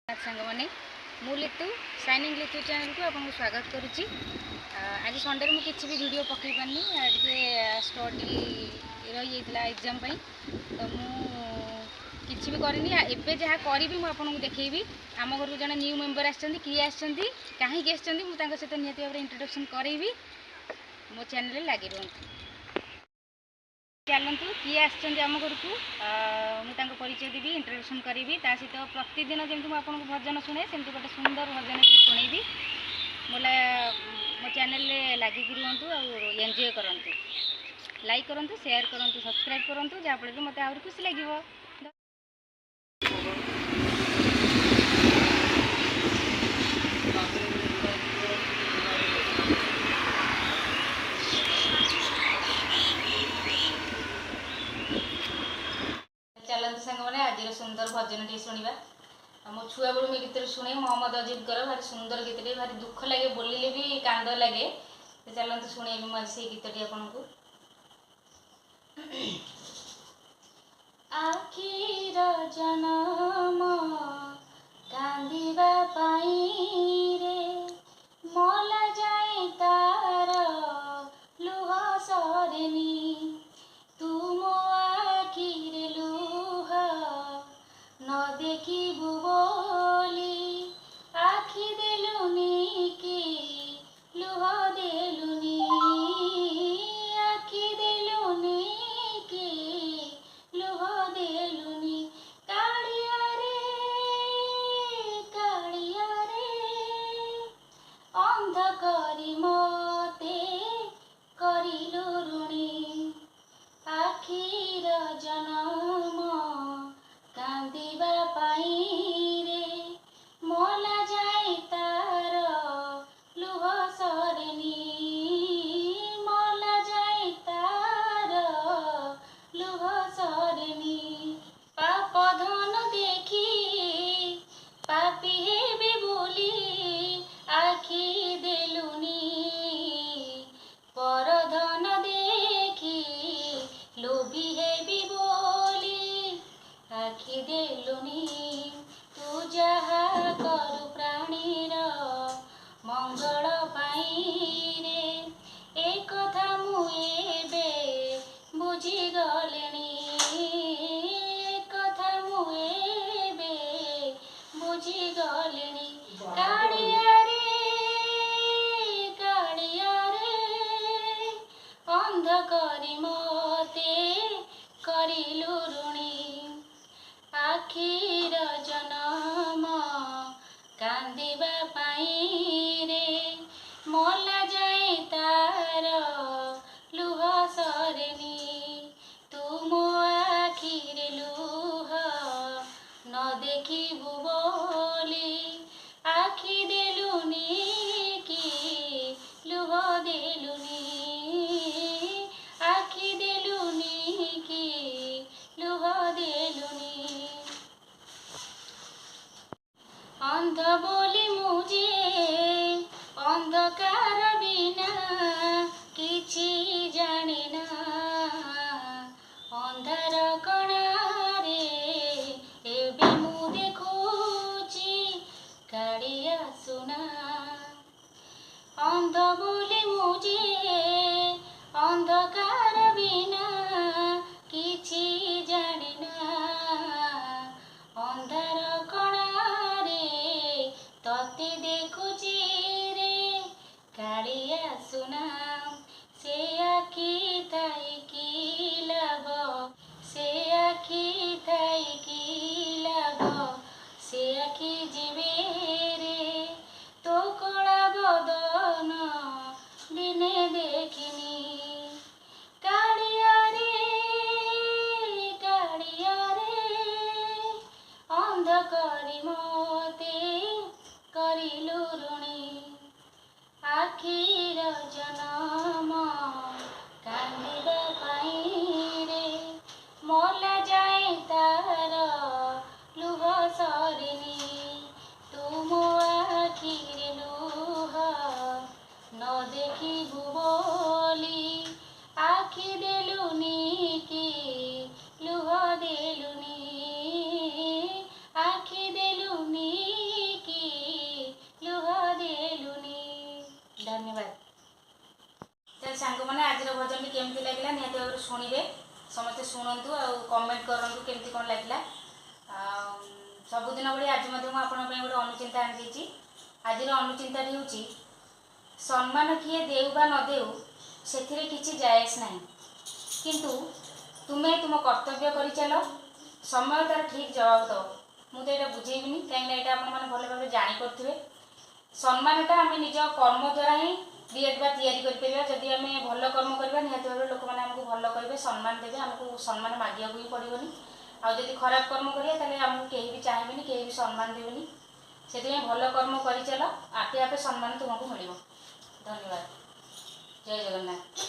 सांग मैंने मु लितु शाइनिंग लितु चैनल को आपको स्वागत करुच्ची। आज संडे मुझे किसी भी वीडियो पकई पारनी टे स्टडी रही एग्जाम तो मुझे भी करनी एवं जहाँ करी मुझे देखी आम घर को जन न्यू मेम्बर किए आसती कहीं मुझे सहित निहत भाव इंट्रोडक्शन करेबी मो चैनल लगी रुहतु। चलतु किए आम घर को मुझे परिचय देवी इंट्रोडक्शन करी सहित प्रतिदिन जमी मुझे भजन शुणे सेमती गोटे सुंदर भजन शुणेबी मो चैनल लगिक रुहतु और एंजॉय करंतु लाइक करंतु शेयर करंतु सब्सक्राइब करंतु जहाँफल मत आहुरी खुशी लगे। चलते सांग मैंने आज सुंदर भजन टे शुणा मो छुआ बेलू मुझे गीत शुणे मोहम्मद अजीब भारी सुंदर गीत भारी दुख लगे बोलिले भी कांद लगे। चलते शुणे मुझे से गीतटी आपन को आखिर जनम कांदिबा पाई रे मला जाए तार लुह सरेनी तुम आखिरे लुह न देखिबु बोली आखि देलुनी कि लुह देलुनी आखि देलुनी कि लुह देलुनी कालिया रे अंध करी मते करिलु ऋणी आखिर जनम कांदिबा पाई रे मला जाए तार लुह सरेनी मला जाए तार लुह सरेनी पाप धन देखी पापी हेबी बोली आखि देलुनी पर धन देखी लोभी हेबी बोली आखि देलुनी तू जहा करु प्राणीर मंगल पाई रे एक कथा मुझे बुझी गलेनी एक कथा मुझे बुझी गलेनी कालिया रे अंध करी मते करिलु ऋणी आखिर जनम कांदिबा पाई रे मला जाए तार लुह सरेनी तुम आखिरे लुह न देखिबु बोली आखि देलुनी कि लुह देलुनी आखि देलुनी कि लुह देलुनी अंध बोली मुझे अंधकार बिना किछि जानिना अंधार कणारे एबे मु देखुची कालिया सुना अंध बोली मुझे अंधकार बिना किछि जानिना अंधार कणारे तते देखुची रे कालिया सुना से आखि थाई की लाभ से आखि थाई की लाभ से आखि जीवे रे तो कला बदन दिने देखिनी कालिया रे अंध करी मते करिलु ऋणी आखिर जनम कांदिबा पाई रे मला जाए तार लुह सरेनी तुम आखिरे लुह न देखिबु बोली आखि देलुनी कि लुह देलुनी आखि देलुनी सांग मैंने आज भजन केमती लगे निहत भाव शुणे समस्ते शुणु आ कमेंट करूँ केमती कौन लगे सबुदिन भाई आज मुझे गोटे अनुचिंता आनी आज अनुचिंता हूँ सम्मान किए देउ बा न देउ से किसी जायस ना किंतु तुम्हें तुम कर्तव्य कर चल समय तार ठीक जवाब दो मुझे यहाँ बुझेबी कहीं आप भल भाव जापे सम्मानटा आम निज कर्म द्वारा ही क्रिएट बा या जदि आम भल कर्म करवा निहत भाव लोक मैंने आमको भल करेंगे सम्मान देवे आमको सम्मान मांगा भी पड़ोनी आदि खराब कर्म करें आमको कहीं भी चाहिए कहीं भी सम्मान देवेनि से भल कर्म कर चल आपे आपे सम्मान तुमको मिल धन्यवाद जय जगन्नाथ।